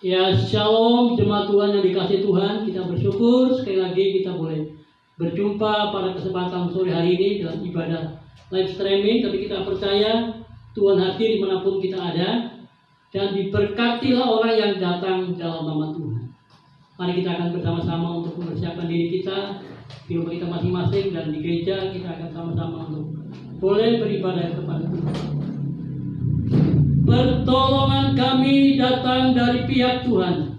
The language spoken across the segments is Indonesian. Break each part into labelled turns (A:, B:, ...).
A: Ya, shalom jemaat Tuhan yang dikasihi Tuhan. Kita bersyukur sekali lagi kita boleh berjumpa pada kesempatan sore hari ini dalam ibadah live streaming. Tapi kita percaya Tuhan hadir dimanapun kita ada, dan diberkatilah orang yang datang dalam nama Tuhan. Mari kita akan bersama-sama untuk mempersiapkan diri kita di rumah kita masing-masing, dan di gereja kita akan sama-sama untuk boleh beribadah kepada Tuhan. Pertolongan kami datang dari pihak Tuhan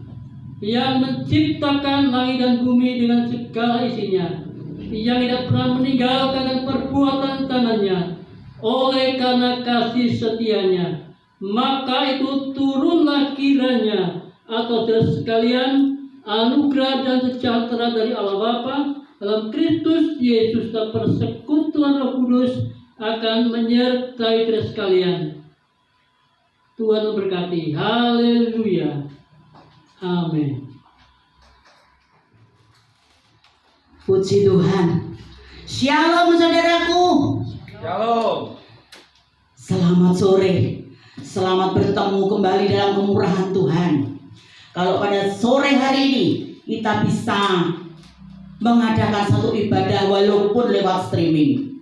A: yang menciptakan langit dan bumi dengan segala isinya, yang tidak pernah meninggalkan perbuatan tangannya. Oleh karena kasih setianya, maka itu turunlah kiranya atau saudara sekalian anugerah dan sejahtera dari Allah Bapa dalam Kristus Yesus dan persekutuan Roh Kudus akan menyertai saudara sekalian. Tuhan memberkati. Haleluya. Amin.
B: Puji Tuhan. Shalom saudaraku.
C: Shalom.
B: Selamat sore. Selamat bertemu kembali dalam kemurahan Tuhan. Kalau pada sore hari ini kita bisa mengadakan satu ibadah walaupun lewat streaming,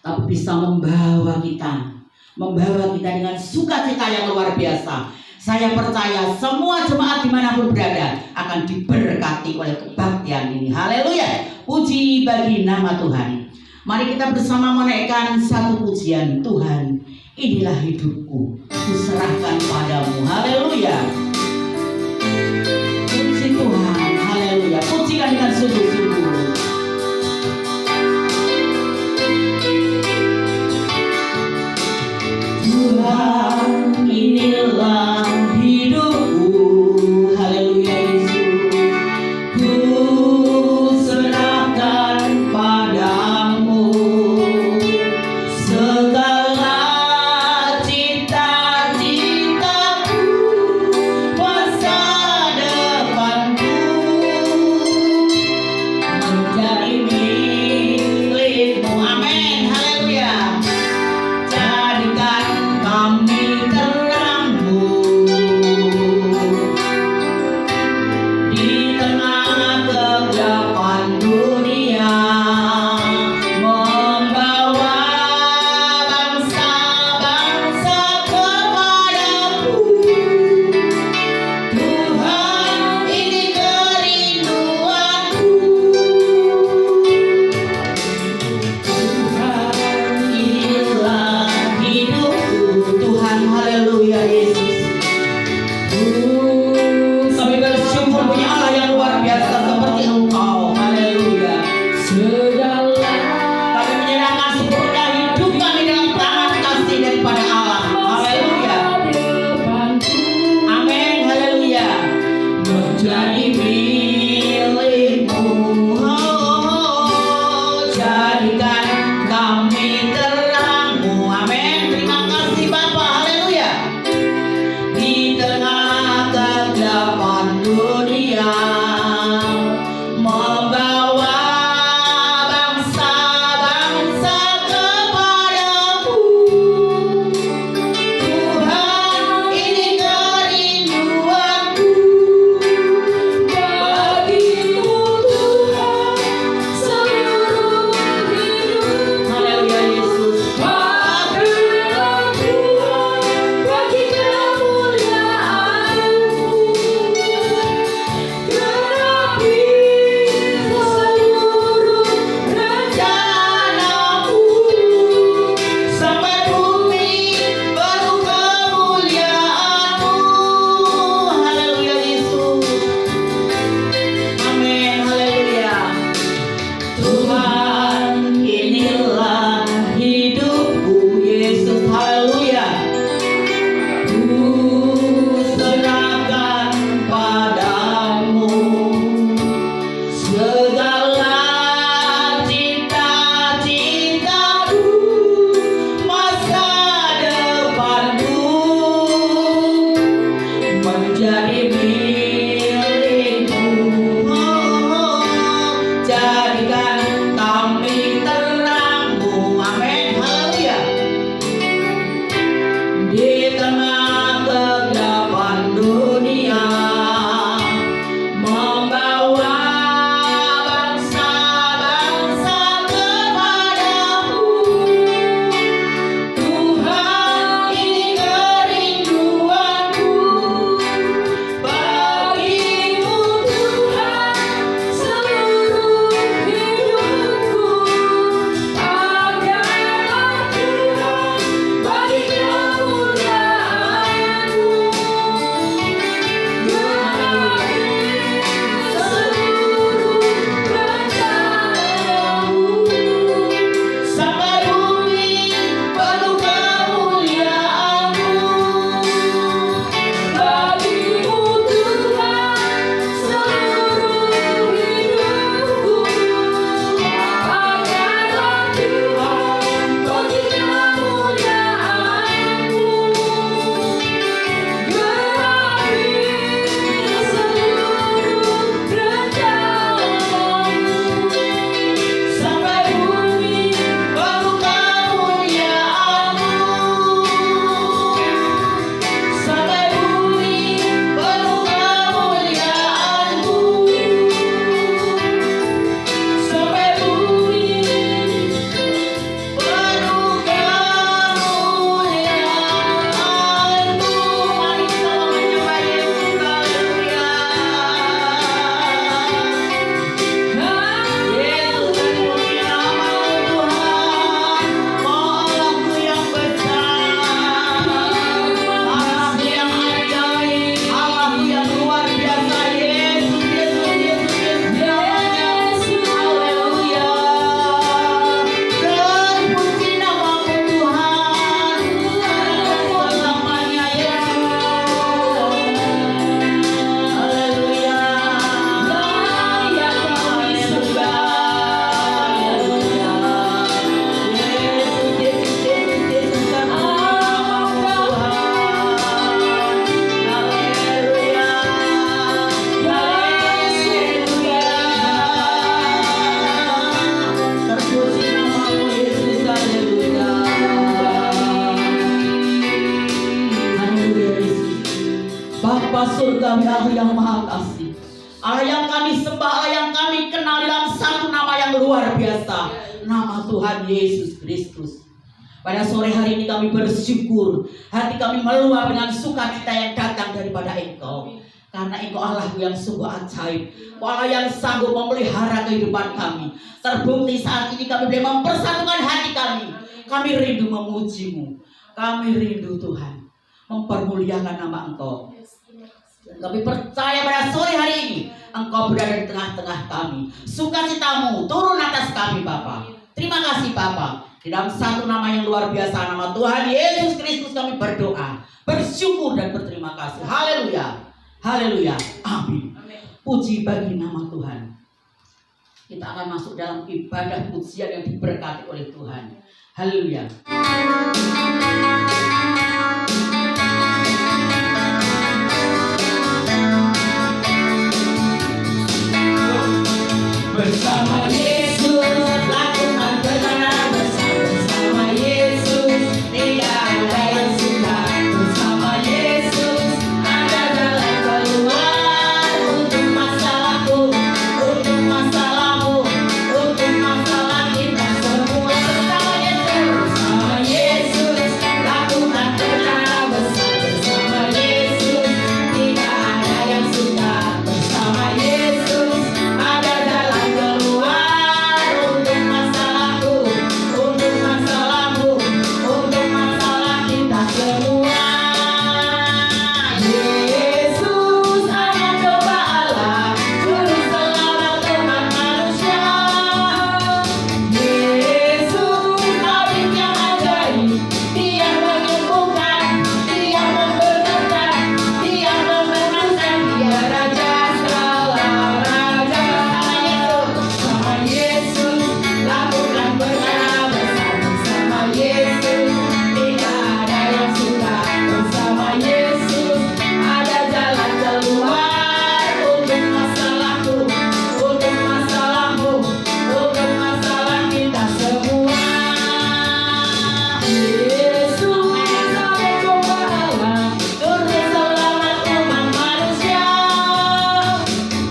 B: tapi bisa membawa kita dengan sukacita yang luar biasa. Saya percaya semua jemaat dimanapun berada akan diberkati oleh kebaktian ini. Haleluya. Puji bagi nama Tuhan. Mari kita bersama menaikkan satu pujian. Tuhan, inilah hidupku, kuserahkan padamu. Haleluya. Puji Tuhan. Haleluya. Pujikan dengan sungguh-sungguh. Tuhan, inilah hidupku. Haleluya Yesus. Ku serahkan padamu segala cita-citaku. Bapa surgawi, Allah yang maha kasih, Allah yang kami sembah, Allah yang kami kenal dalam satu nama yang luar biasa, nama Tuhan Yesus Kristus. Pada sore hari ini kami bersyukur, hati kami meluap dengan sukacita yang datang daripada Engkau. Karena Engkau Allah yang sungguh ajaib, Allah yang sanggup memelihara kehidupan kami. Terbukti saat ini kami boleh mempersatukan hati kami. Kami rindu memuji-Mu, kami rindu Tuhan mempermuliakan nama Engkau. Kami percaya pada sore hari ini Engkau berada di tengah-tengah kami. Sukacita-Mu turun atas kami Bapa. Terima kasih Bapa. Di dalam satu nama yang luar biasa, nama Tuhan Yesus Kristus kami berdoa, bersyukur dan berterima kasih. Haleluya, haleluya, amin. Puji bagi nama Tuhan. Kita akan masuk dalam ibadah pujian yang diberkati oleh Tuhan. Haleluya. Bersama Yesus lakukan benar, bersama Yesus tidak ada yang suka, bersama Yesus ada jalan keluar untuk masalahku, untuk masalahmu, untuk masalah kita semua. Bersama Yesus lakukan benar, bersama Yesus tidak ada yang suka, bersama Yesus ada jalan keluar untuk masalahku, untuk masalahmu, untuk masalah kita semua. Yesus anak domba Allah, juru selamat umat manusia. Yesus tabib yang ajaib, Dia menyembuhkan, Dia membenarkan, Dia memenangkan, Dia Raja segala raja. Sama Yesus lakukan benar, bersama Yesus tidak ada yang suka, bersama Yesus ada jalan keluar untuk masalahku, untuk masalahmu, untuk masalah kita semua. Yesus tabib domba Allah, juru selamat umat manusia.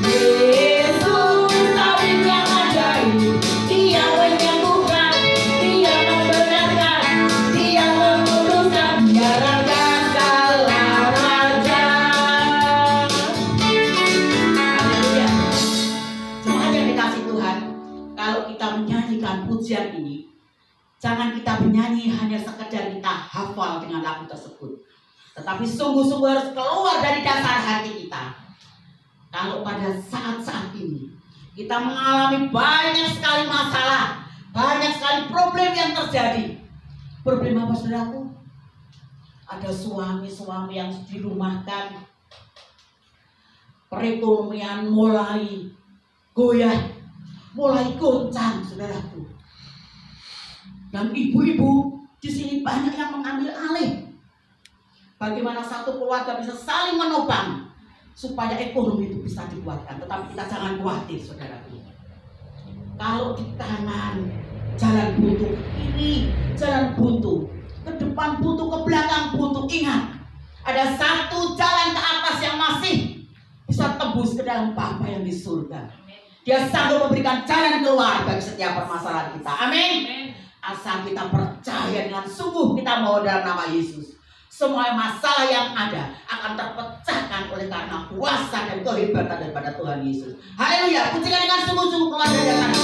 B: Yesus tabib yang ajaib, Dia menyembuhkan, Dia membenarkan, Dia memutuskan, Dia Raja segala raja. Haleluya. Jemaat yang dikasih Tuhan, kalau kita menyanyikan pujian ini, jangan kita menyanyi hanya sekedar kita hafal dengan lagu tersebut, tetapi sungguh-sungguh harus keluar dari dasar hati kita. Kalau pada saat-saat ini kita mengalami banyak sekali masalah, banyak sekali problem yang terjadi. Problem apa saudaraku? Ada suami-suami yang dirumahkan, perekonomian mulai goyah, mulai goncang saudaraku. Dan ibu-ibu di sini banyak yang mengambil alih. Bagaimana satu keluarga bisa saling menopang supaya ekonomi itu bisa dikuatkan. Tetapi kita jangan khawatir saudaraku. Kalau di kanan jalan buntu, ke kiri jalan buntu, ke depan buntu, ke belakang buntu, ingat ada satu jalan ke atas yang masih bisa tembus ke dalam Bapa yang di surga. Dia sanggup memberikan jalan keluar bagi setiap permasalahan kita. Amin. Asal kita percaya dengan sungguh kita mau dalam nama Yesus, semua masalah yang ada akan terpecahkan oleh karena kuasa dan kehebatan daripada Tuhan Yesus. Haleluya. Pujikan dengan sungguh-sungguh keluar dari sana.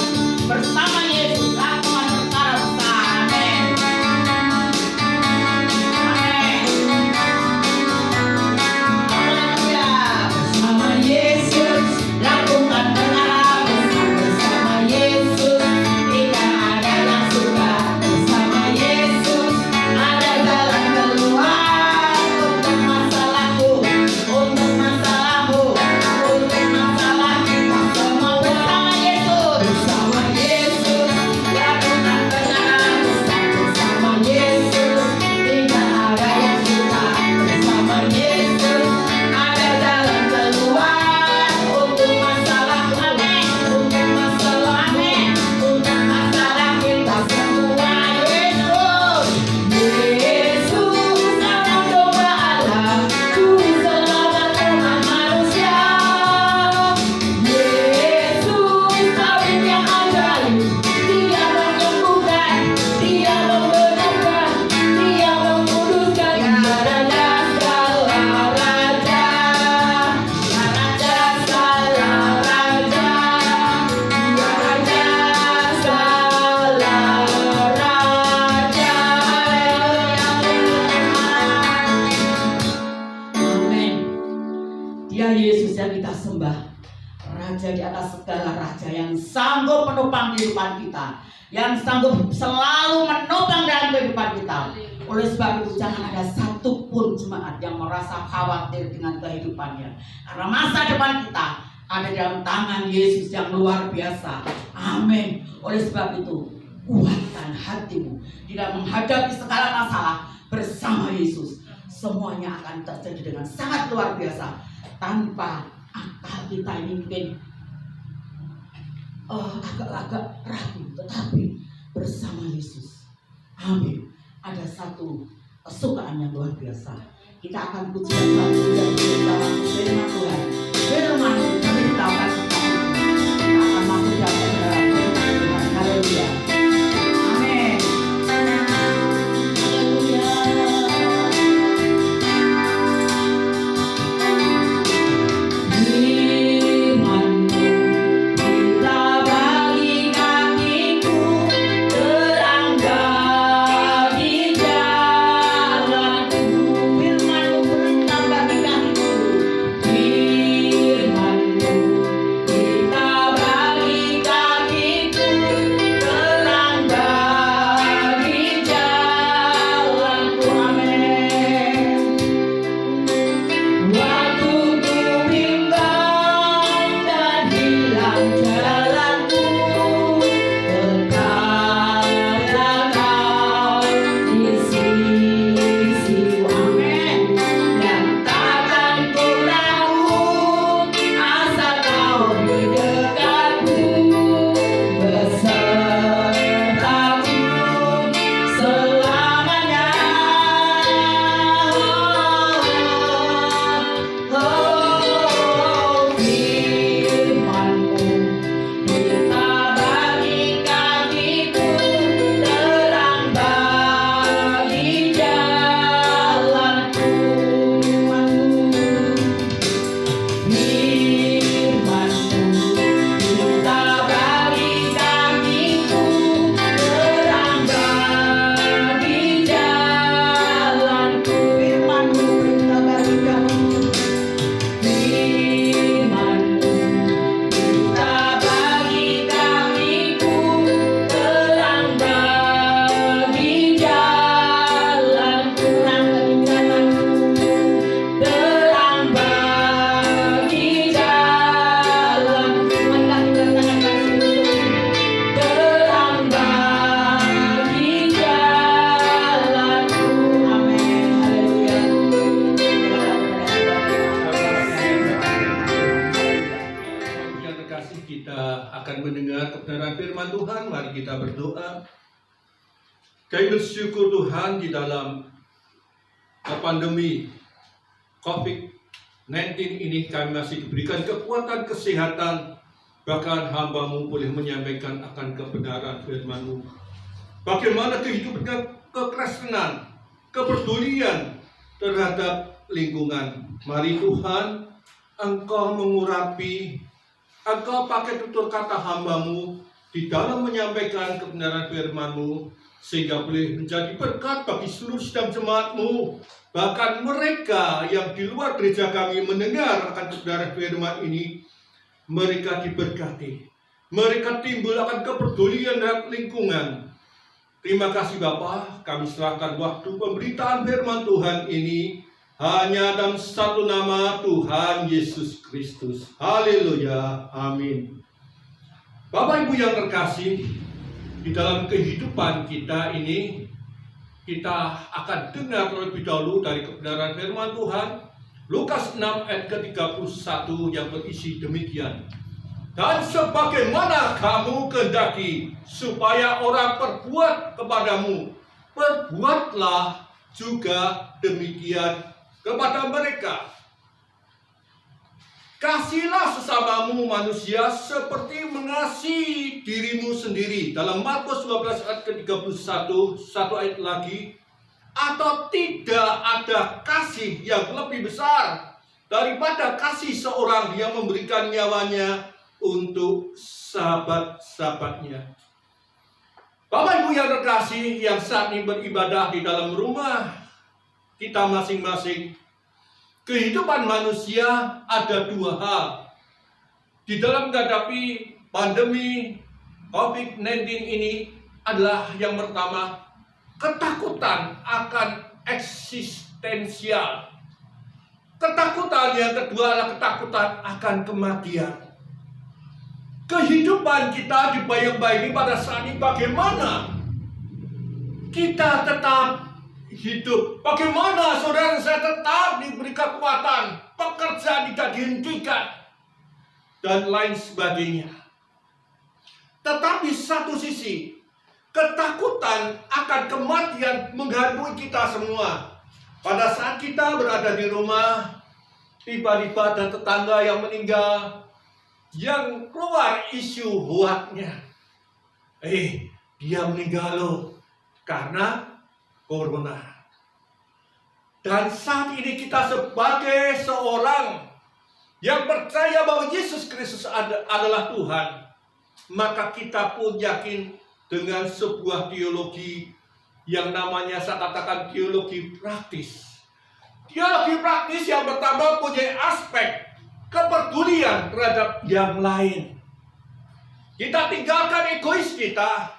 B: Bersama Yesus lakukan perkara besar. Amin. Amin. Haleluya. Bersama Yesus lakukan benar, bersama Yesus tidak ada yang suka, bersama Yesus ada jalan keluar untuk masalahku, untuk masalahmu, untuk masalah kita semua. Bersama Yesus lakukan Dia Yesus yang kita sembah, Raja di atas segala raja, yang sanggup menopang kehidupan kita, yang sanggup selalu menopang dalam kehidupan kita. Oleh sebab itu jangan ada satupun jemaat yang merasa khawatir dengan kehidupannya, karena masa depan kita ada dalam tangan Yesus yang luar biasa. Amin. Oleh sebab itu kuatkan hatimu di dalam menghadapi segala masalah bersama Yesus. Semuanya akan terjadi dengan sangat luar biasa, tanpa akal kita ini mungkin agak-agak ragu, tetapi bersama Yesus, amin, ada satu kesukaan yang luar biasa. Kita akan pujian satu dan kita masuk firman Tuhan. Firman Tuhan kita akan masuk dalam firman Tuhan. Haleluya. Amin. Haleluya.
C: Kita berdoa. Kami bersyukur Tuhan di dalam pandemi COVID-19 ini kami masih diberikan kekuatan kesehatan, bahkan hamba-Mu boleh menyampaikan akan kebenaran firman-Mu. Bagaimana kehidupan kekristenan, kepedulian terhadap lingkungan. Mari Tuhan, Engkau mengurapi, Engkau pakai tutur kata hamba-Mu di dalam menyampaikan kebenaran firman-Mu, sehingga boleh menjadi berkat bagi seluruh sidang jemaat-Mu. Bahkan mereka yang di luar gereja kami mendengar akan kebenaran firman ini, mereka diberkati. Mereka timbul akan kepedulian dalam lingkungan. Terima kasih Bapa, kami serahkan waktu pemberitaan firman Tuhan ini hanya dalam satu nama, Tuhan Yesus Kristus. Haleluya, amin. Bapak Ibu yang terkasih, di dalam kehidupan kita ini, kita akan dengar terlebih dahulu dari kebenaran firman Tuhan, Lukas 6 ayat ke-31 yang berisi demikian. Dan sebagaimana kamu kehendaki supaya orang perbuat kepadamu, perbuatlah juga demikian kepada mereka. Kasihilah sesamamu manusia seperti mengasihi dirimu sendiri. Dalam Markus 12 ayat ke-31, satu ayat lagi. Atau tidak ada kasih yang lebih besar daripada kasih seorang yang memberikan nyawanya untuk sahabat-sahabatnya. Bapak Ibu yang terkasih, yang saat ini beribadah di dalam rumah kita masing-masing, kehidupan manusia ada dua hal. Di dalam menghadapi pandemi COVID-19 ini adalah yang pertama, ketakutan akan eksistensial. Ketakutan yang kedua adalah ketakutan akan kematian. Kehidupan kita dibayang-bayangi pada saat ini bagaimana kita tetap hidup. Bagaimana saudara saya tetap diberi kekuatan, pekerjaan tidak dihentikan, dan lain sebagainya. Tetapi satu sisi, ketakutan akan kematian menghantui kita semua. Pada saat kita berada di rumah, tiba-tiba ada tetangga yang meninggal, yang keluar isu hoaknya. Dia meninggal loh karena corona. Dan saat ini kita sebagai seorang yang percaya bahwa Yesus Kristus adalah Tuhan, maka kita pun yakin dengan sebuah teologi yang namanya, saya katakan, teologi praktis. Teologi praktis yang pertama punya aspek kepedulian terhadap yang lain. Kita tinggalkan egois kita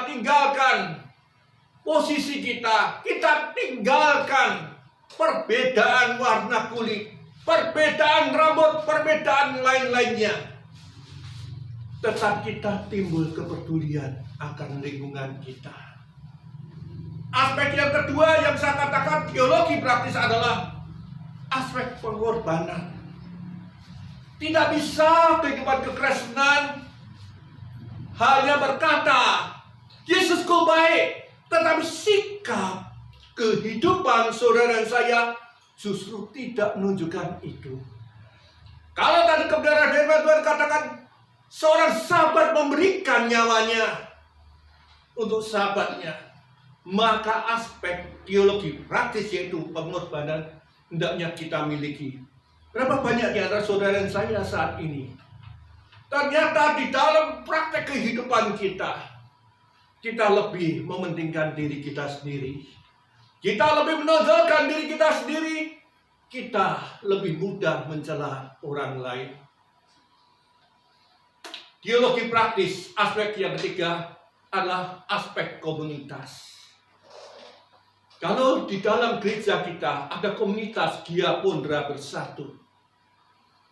C: tinggalkan posisi kita tinggalkan perbedaan warna kulit, perbedaan rambut, perbedaan lain-lainnya. Tetap kita timbul kepedulian akan lingkungan kita. Aspek yang kedua yang saya katakan teologi praktis adalah aspek pengorbanan. Tidak bisa kehidupan kekristenan hanya berkata Yesusku baik, tetapi sikap kehidupan saudara dan saya justru tidak menunjukkan itu. Kalau tadi kebenaran firman Tuhan katakan seorang sahabat memberikan nyawanya untuk sahabatnya, maka aspek teologi praktis yaitu pengorbanan hendaknya kita miliki. Berapa banyak di antara saudara dan saya saat ini ternyata di dalam praktek kehidupan kita lebih mementingkan diri kita sendiri, kita lebih menonjolkan diri kita sendiri, kita lebih mudah mencela orang lain. Teologi praktis, aspek yang ketiga adalah aspek komunitas. Kalau di dalam gereja kita ada komunitas Gia Pondra Bersatu,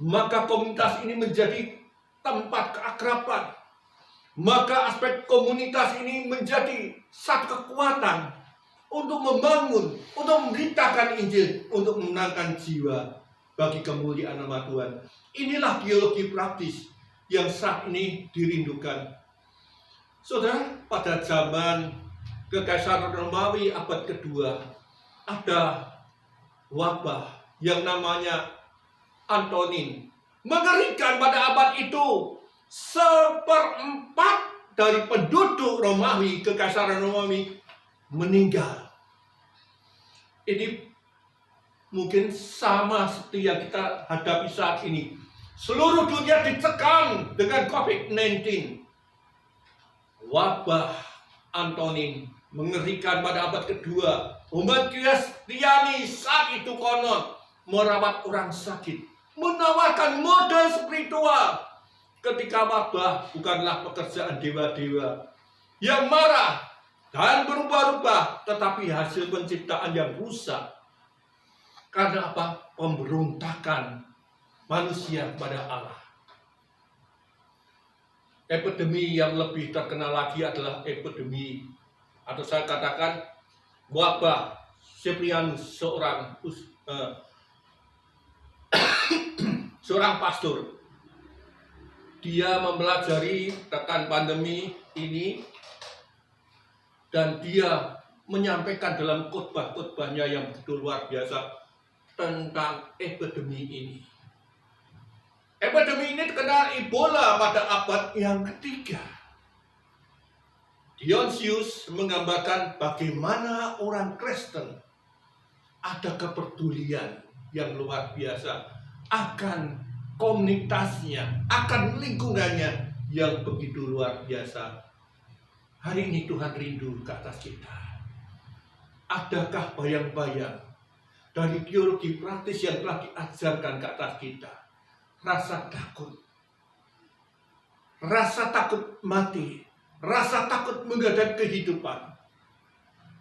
C: maka komunitas ini menjadi tempat keakraban. Maka aspek komunitas ini menjadi satu kekuatan untuk membangun, untuk memberitakan Injil, untuk memenangkan jiwa bagi kemuliaan nama Tuhan. Inilah teologi praktis yang saat ini dirindukan. Saudara, pada zaman Kekaisaran Romawi abad kedua ada wabah yang namanya Antonin. Mengerikan, pada abad itu 1/4 dari penduduk Romawi, Kekaisaran Romawi meninggal. Ini mungkin sama seperti yang kita hadapi saat ini. Seluruh dunia dicekam dengan COVID-19. Wabah Antonin mengerikan pada abad kedua. Umat Kristiani saat itu konon merawat orang sakit, menawarkan modal spiritual. Ketika wabah bukanlah pekerjaan dewa-dewa yang marah dan berubah-ubah, tetapi hasil penciptaan yang rusak. Karena apa? Pemberontakan manusia pada Allah. Epidemi yang lebih terkenal lagi adalah epidemi, atau saya katakan wabah Cyprianus, seorang pastor. Dia mempelajari tentang pandemi ini dan dia menyampaikan dalam khotbah-khotbahnya yang betul luar biasa tentang epidemi ini. Epidemi ini terkenal Ebola pada abad yang ketiga. Dionysius menggambarkan bagaimana orang Kristen ada kepedulian yang luar biasa akan komunitasnya, akan lingkungannya yang begitu luar biasa. Hari ini Tuhan rindu ke atas kita. Adakah bayang-bayang dari teologi praktis yang telah diajarkan ke atas kita. Rasa takut. Rasa takut mati. Rasa takut menghadapi kehidupan.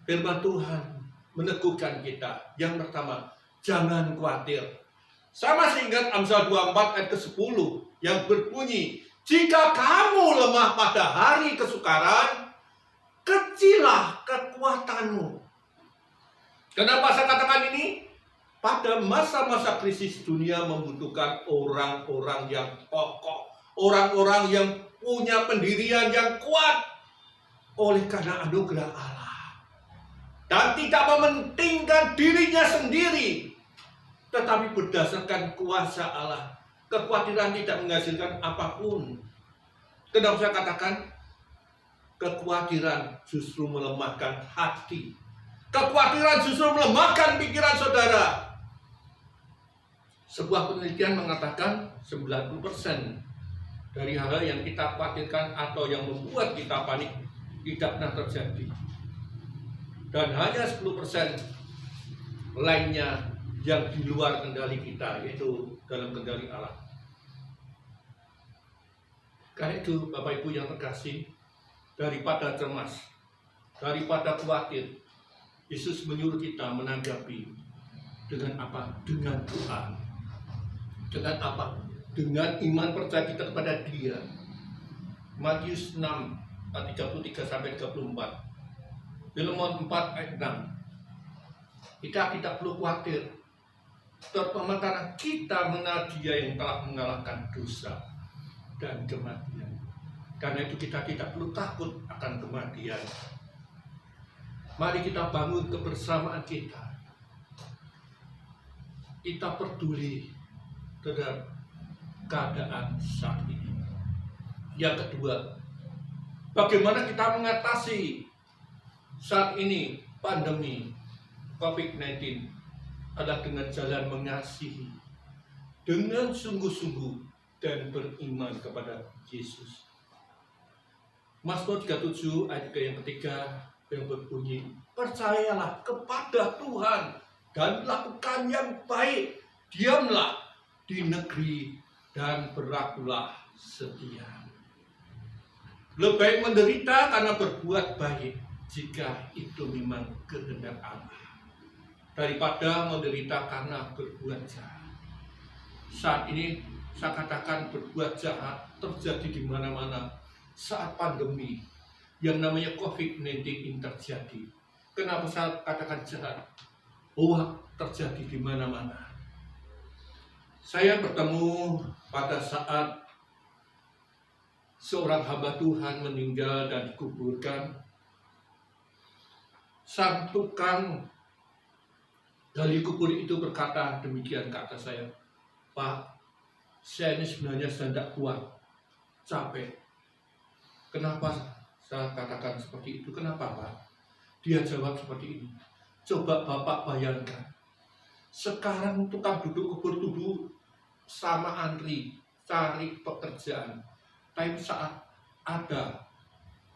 C: Firman Tuhan meneguhkan kita. Yang pertama, jangan khawatir. Saya masih ingat Amsal 24 ayat ke-10 yang berbunyi, jika kamu lemah pada hari kesukaran, kecillah kekuatanmu. Kenapa saya katakan ini? Pada masa-masa krisis dunia membutuhkan orang-orang yang kokoh, orang-orang yang punya pendirian yang kuat oleh karena anugerah Allah, dan tidak mementingkan dirinya sendiri, tetapi berdasarkan kuasa Allah. Kekhawatiran tidak menghasilkan apapun. Kenapa saya katakan kekhawatiran justru melemahkan hati? Kekhawatiran justru melemahkan pikiran saudara. Sebuah penelitian mengatakan 90% dari hal yang kita khawatirkan atau yang membuat kita panik tidak pernah terjadi. Dan hanya 10% lainnya yang di luar kendali kita, yaitu dalam kendali Allah. Karena itu Bapak Ibu yang terkasih, daripada cemas, daripada khawatir, Yesus menyuruh kita menanggapi dengan apa? Dengan doa. Dengan apa? Dengan iman percaya kita kepada Dia. Matius 6 ayat 33 sampai 34. Filemon 4 ayat 6. Kita tidak perlu khawatir, terutama karena kita mengenal Dia yang telah mengalahkan dosa dan kematian. Karena itu kita tidak perlu takut akan kematian. Mari kita bangun kebersamaan kita. Kita peduli terhadap keadaan saat ini. Yang kedua, bagaimana kita mengatasi saat ini pandemi COVID-19 adalah dengan jalan mengasihi dengan sungguh-sungguh dan beriman kepada Yesus. Mazmur 37 ayat yang ketiga yang berbunyi, percayalah kepada Tuhan dan lakukan yang baik, diamlah di negeri dan berlakulah setia. Lebih baik menderita karena berbuat baik jika itu memang kehendak Allah, daripada menderita karena berbuat jahat. Saat ini saya katakan berbuat jahat terjadi di mana-mana saat pandemi yang namanya COVID-19 ini terjadi. Kenapa saya katakan jahat? Hoax terjadi di mana-mana. Saya bertemu pada saat seorang hamba Tuhan meninggal dan dikuburkan. Sang tukang gali kubur itu berkata demikian ke atas saya, Pak, saya ini sebenarnya tidak kuat, capek. Kenapa saya katakan seperti itu? Kenapa, Pak? Dia jawab seperti ini. Coba Bapak bayangkan, sekarang tukang duduk kubur tubuh sama antri cari pekerjaan. Tapi saat ada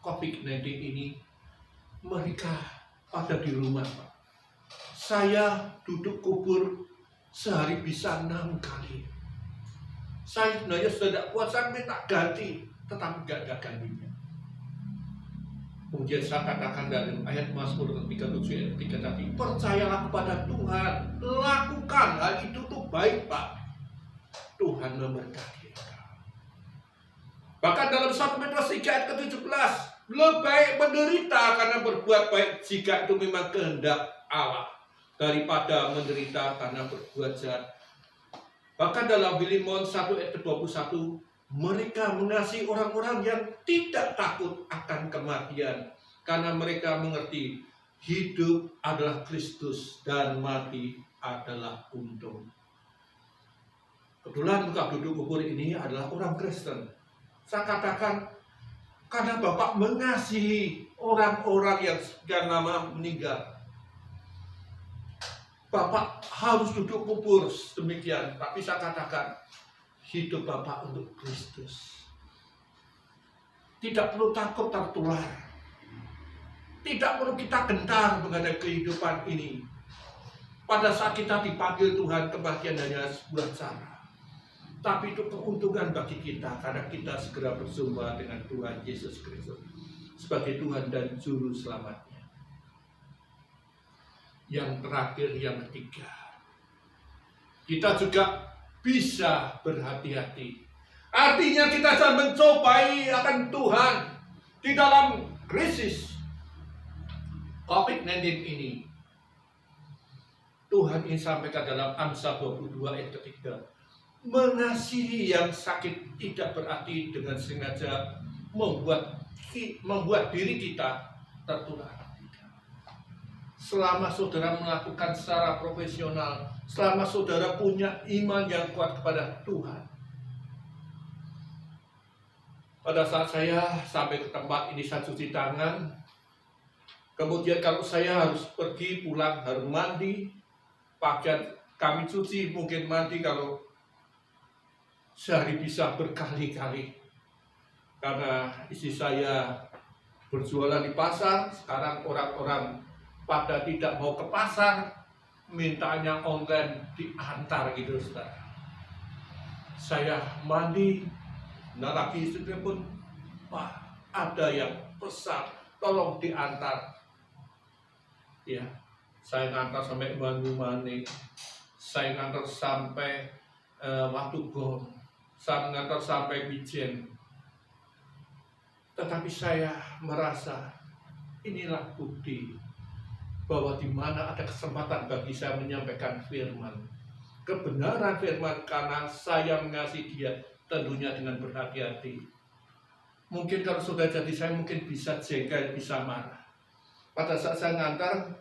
C: COVID-19 ini, mereka pada di rumah, Pak. Saya duduk kubur sehari bisa 6 kali. Saya sebenarnya sudah tidak kuat, saya minta ganti, tetapi tidak ada gantinya. Kemudian saya katakan dalam ayat Mazmur 37 ayat 3 tadi, percayalah kepada Tuhan, lakukan hal itu tuh baik, Pak. Tuhan memberkati engkau. Bahkan dalam 1 Petrus 3 ayat ke-17, lebih baik menderita karena berbuat baik jika itu memang kehendak Allah, daripada menderita karena berbuat jahat. Bahkan dalam Filemon 1 ayat ke-21, mereka mengasihi orang-orang yang tidak takut akan kematian, karena mereka mengerti hidup adalah Kristus dan mati adalah untung. Kebetulan tukang duduk kubur ini adalah orang Kristen. Saya katakan karena Bapak mengasihi orang-orang yang nama meninggal, Bapak harus duduk kubur demikian. Tapi saya katakan hidup Bapak untuk Kristus. Tidak perlu takut tertular. Tidak perlu kita gentar menghadapi kehidupan ini. Pada saat kita dipanggil Tuhan, kebahagiaan hanya sebuah cara. Tapi itu keuntungan bagi kita karena kita segera bersua dengan Tuhan Yesus Kristus sebagai Tuhan dan Juru Selamatnya. Yang terakhir, yang ketiga, kita juga bisa berhati-hati. Artinya kita sedang mencobai akan Tuhan di dalam krisis COVID-19 ini. Tuhan ingin sampaikan dalam Amsal 22 ayat ketiga, mengasihi yang sakit tidak berarti dengan sengaja membuat diri kita tertular. Selama saudara melakukan secara profesional, selama saudara punya iman yang kuat kepada Tuhan. Pada saat saya sampai ke tempat ini, saya cuci tangan. Kemudian kalau saya harus pergi pulang, harus mandi, pakaian kami cuci, mungkin mandi kalau sehari bisa berkali-kali. Karena istri saya berjualan di pasar, sekarang orang-orang pada tidak mau ke pasar, mintanya online diantar gitu, saudara. Saya mandi, nah lagi istri pun, Pak, ada yang pesan, tolong diantar. Ya, saya ngantar sampai Banyumanik, saya ngantar sampai Watugong, saya ngantar sampai Bijen. Tetapi saya merasa inilah bukti bahwa di mana ada kesempatan bagi saya menyampaikan firman, kebenaran firman, karena saya mengasihi dia tentunya dengan berhati-hati. Mungkin kalau sudah jadi saya mungkin bisa jengkel, bisa marah. Pada saat saya ngantar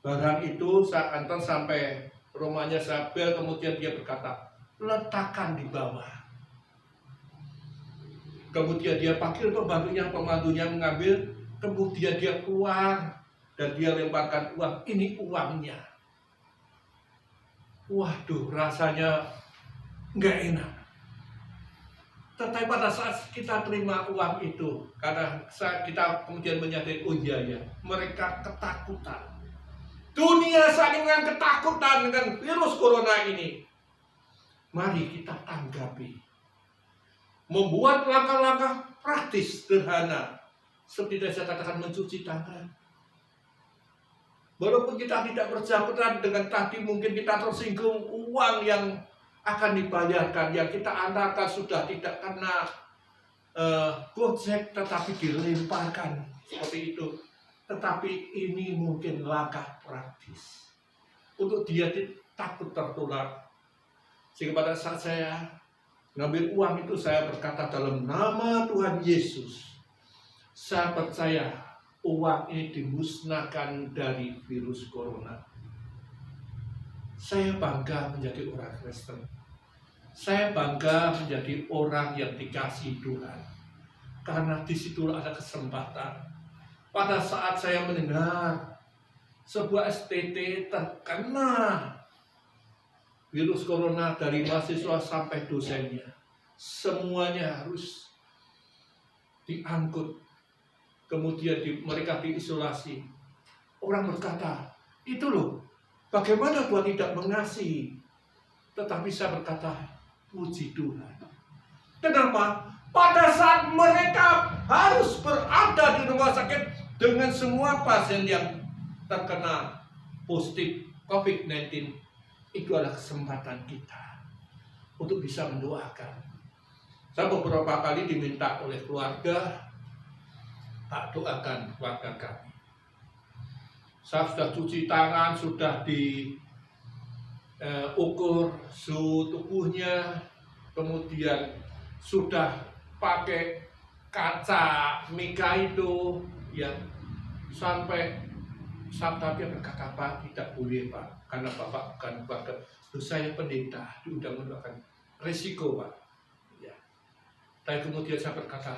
C: barang itu, saya antar sampai rumahnya, saya bel, kemudian dia berkata, letakkan di bawah. Kemudian dia panggil pembantunya mengambil, kemudian dia keluar dan dia lemparkan uang. Ini uangnya. Waduh, rasanya nggak enak. Tetapi pada saat kita terima uang itu, karena kita kemudian menyadari, oh iya ya, mereka ketakutan. Dunia saat ini dengan ketakutan dengan virus corona ini. Mari kita tanggapi. Membuat langkah-langkah praktis sederhana. Seperti saya katakan, mencuci tangan. Walaupun kita tidak berjabatan dengan tadi, mungkin kita tersinggung uang yang akan dibayarkan, yang kita antarkan sudah tidak kena gojek, tetapi dilemparkan seperti itu. Tetapi ini mungkin langkah praktis untuk dia takut tertular. Sehingga pada saat saya ngambil uang itu, saya berkata dalam nama Tuhan Yesus, saya percaya uang ini dimusnahkan dari virus corona. Saya bangga menjadi orang Kristen. Saya bangga menjadi orang yang dikasihi Tuhan. Karena disitulah ada kesempatan. Pada saat saya mendengar sebuah STT terkena virus corona dari mahasiswa sampai dosennya, semuanya harus diangkut. Kemudian mereka diisolasi. Orang berkata, itu loh, bagaimana Tuhan tidak mengasihi? Tetapi saya berkata, puji Tuhan. Kenapa? Pada saat mereka harus berada di rumah sakit dengan semua pasien yang terkena positif COVID-19, itu adalah kesempatan kita untuk bisa mendoakan. Saya beberapa kali diminta oleh keluarga, tak doakan keluarga kami. Saya sudah cuci tangan, sudah diukur suhu tubuhnya, kemudian sudah pakai kaca mika itu, ya, sampai dia berkata, Pak, tidak boleh Pak, karena Bapak bukan keluarga. Saya pendeta, diundang mendoakan, risiko Pak. Ya. Dan kemudian saya berkata,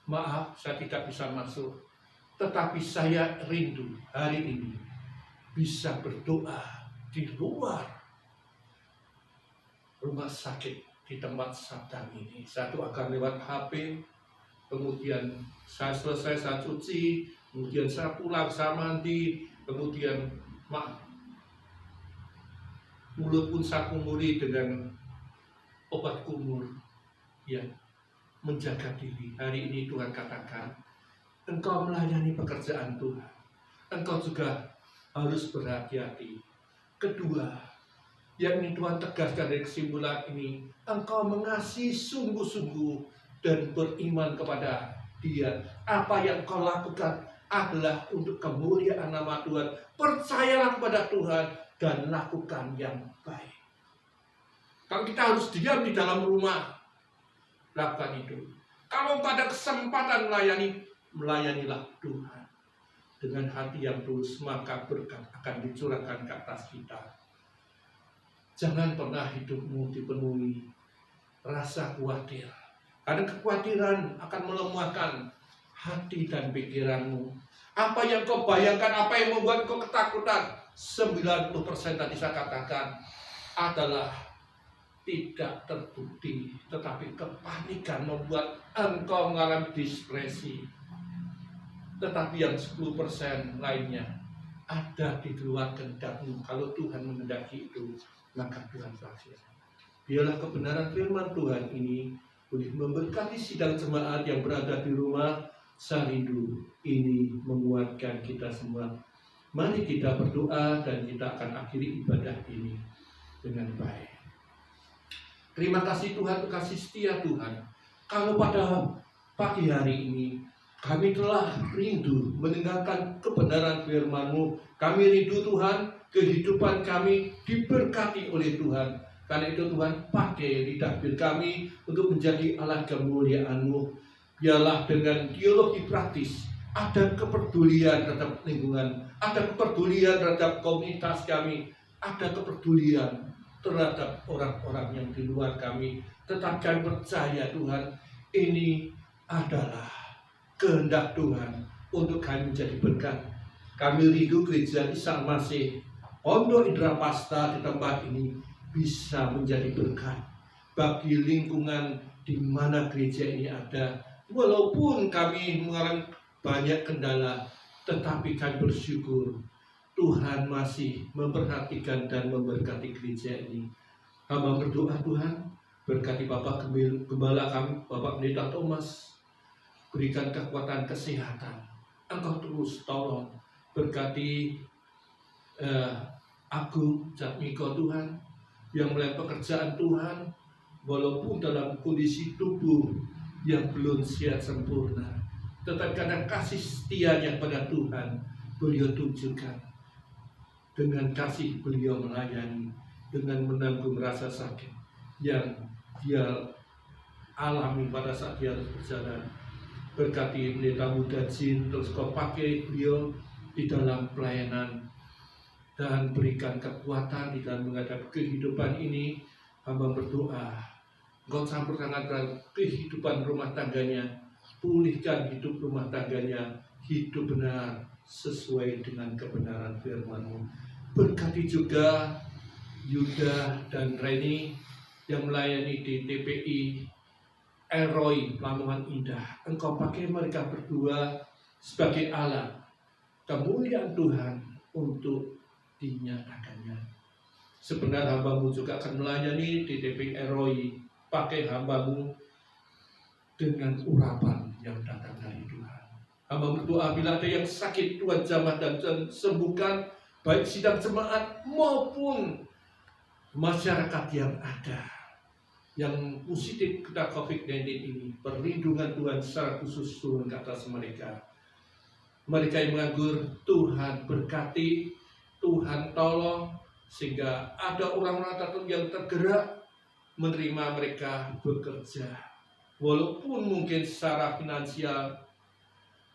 C: maaf, saya tidak bisa masuk. Tetapi saya rindu hari ini bisa berdoa di luar rumah sakit, di tempat sadang ini. Saya doakan lewat HP, kemudian saya selesai, saya cuci, kemudian saya pulang, saya mandi, kemudian mulut pun sakumuri dengan obat kumur, ya, menjaga diri. Hari ini Tuhan katakan, engkau melayani pekerjaan Tuhan, engkau juga harus berhati-hati. Kedua, yakni Tuhan tegaskan dari kesimpulan ini, engkau mengasihi sungguh-sungguh dan beriman kepada Dia. Apa yang kau lakukan adalah untuk kemuliaan nama Tuhan. Percayalah kepada Tuhan dan lakukan yang baik. Kalau kita harus diam di dalam rumah, lakukan itu. Kalau pada kesempatan melayanilah Tuhan. Dengan hati yang tulus, maka berkat akan dicurahkan ke atas kita. Jangan pernah hidupmu dipenuhi rasa khawatir. Karena kekhawatiran akan melemahkan hati dan pikiranmu. Apa yang kau bayangkan, apa yang membuat kau ketakutan, 90% tadi saya katakan adalah tidak terbukti. Tetapi kepanikan membuat engkau mengalami depresi. Tetapi yang 10% lainnya ada di luar kehendakmu. Kalau Tuhan menghendaki itu, maka Tuhan pasti. Biarlah kebenaran firman Tuhan ini boleh memberkati sidang jemaat yang berada di rumah. Saya rindu ini menguatkan kita semua. Mari kita berdoa dan kita akan akhiri ibadah ini dengan baik. Terima kasih Tuhan, kasih setia Tuhan. Kalau pada pagi hari ini kami telah rindu mendengarkan kebenaran firman-Mu. Kami rindu Tuhan, kehidupan kami diberkati oleh Tuhan. Karena itu Tuhan, pakai lidah kami untuk menjadi alat kemuliaan-Mu. Biarlah dengan teologi praktis, ada kepedulian terhadap lingkungan, ada kepedulian terhadap komunitas kami, ada kepedulian terhadap orang-orang yang di luar kami. Tetap kami percaya Tuhan, ini adalah kehendak Tuhan untuk kami menjadi berkat. Kami rindu gereja Isa Masih Pondok Indrapasta di tempat ini bisa menjadi berkat bagi lingkungan di mana gereja ini ada. Walaupun kami mengalami banyak kendala, tetapi kami bersyukur Tuhan masih memperhatikan dan memberkati gereja ini. Hamba berdoa Tuhan, berkati Bapak Gembala kami, Bapak Pendeta Thomas, berikan kekuatan kesehatan. Engkau terus tolong berkati Agung Jatmiko Tuhan, yang mulai pekerjaan Tuhan, walaupun dalam kondisi tubuh yang belum siap sempurna, tetapi karena kasih setianya pada Tuhan, beliau tunjukkan dengan kasih beliau melayani, dengan menanggung rasa sakit yang dia alami pada saat dia harus berjalan. Berkati pendeta muda Jin, terus kau pakai beliau di dalam pelayanan dan berikan kekuatan di dalam menghadapi kehidupan ini. Hamba berdoa, Engkau campur tangan dalam kehidupan rumah tangganya, pulihkan hidup rumah tangganya, hidup benar sesuai dengan kebenaran firman-Mu. Berkati juga Yuda dan Reni yang melayani di TPI Eroi Lamongan Indah. Engkau pakai mereka berdua sebagai alat kemuliaan Tuhan untuk dinyatakannya. Sebenarnya hamba-Mu juga akan melayani di TPI Eroi. Pakai hamba-Mu dengan urapan yang datang dari Tuhan. Hamba berdoa bila ada yang sakit, Tuhan jamah dan sembuhkan, baik sidang jemaat maupun masyarakat yang ada yang positif kena COVID-19 ini. Perlindungan Tuhan secara khusus turun ke atas mereka. Mereka yang menganggur, Tuhan berkati, Tuhan tolong, sehingga ada orang-orang tertentu yang tergerak menerima mereka bekerja. Walaupun mungkin secara finansial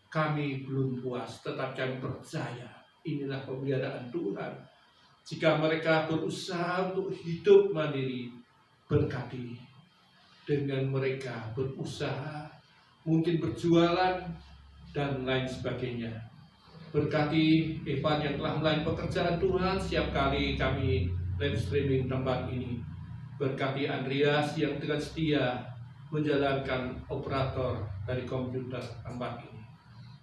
C: kami belum puas, tetapi kami percaya inilah pemeliharaan Tuhan. Jika mereka berusaha untuk hidup mandiri, berkati. Dengan mereka berusaha, mungkin berjualan dan lain sebagainya. Berkati Evan yang telah melayani pekerjaan Tuhan setiap kali kami live streaming tempat ini. Berkati Andreas yang dengan setia menjalankan operator dari komputer tempat ini.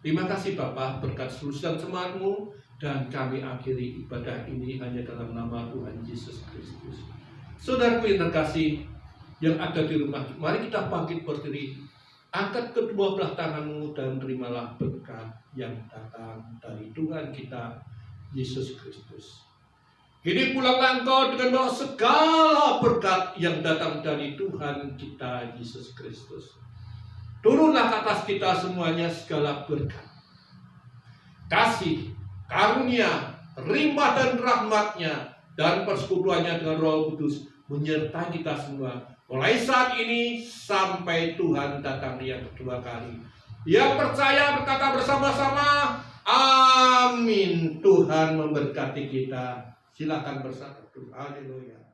C: Terima kasih Bapak, berkat seluruh jemaat-Mu, Dan kami akhiri ibadah ini hanya dalam nama Tuhan Yesus Kristus. Saudaraku yang terkasih yang ada di rumah, mari kita bangkit berdiri, angkat kedua belah tanganmu dan terimalah berkat yang datang dari Tuhan kita Yesus Kristus. Kini pulanglah engkau dengan bawa segala berkat yang datang dari Tuhan kita Yesus Kristus. Turunlah ke atas kita semuanya segala berkat, kasih, karunia, limpah dan rahmatnya, dan persekutuannya dengan Roh Kudus menyertai kita semua, mulai saat ini sampai Tuhan datang yang kedua kali. Yang percaya berkata bersama-sama, amin. Tuhan memberkati kita. Silakan bersatu. Haleluya.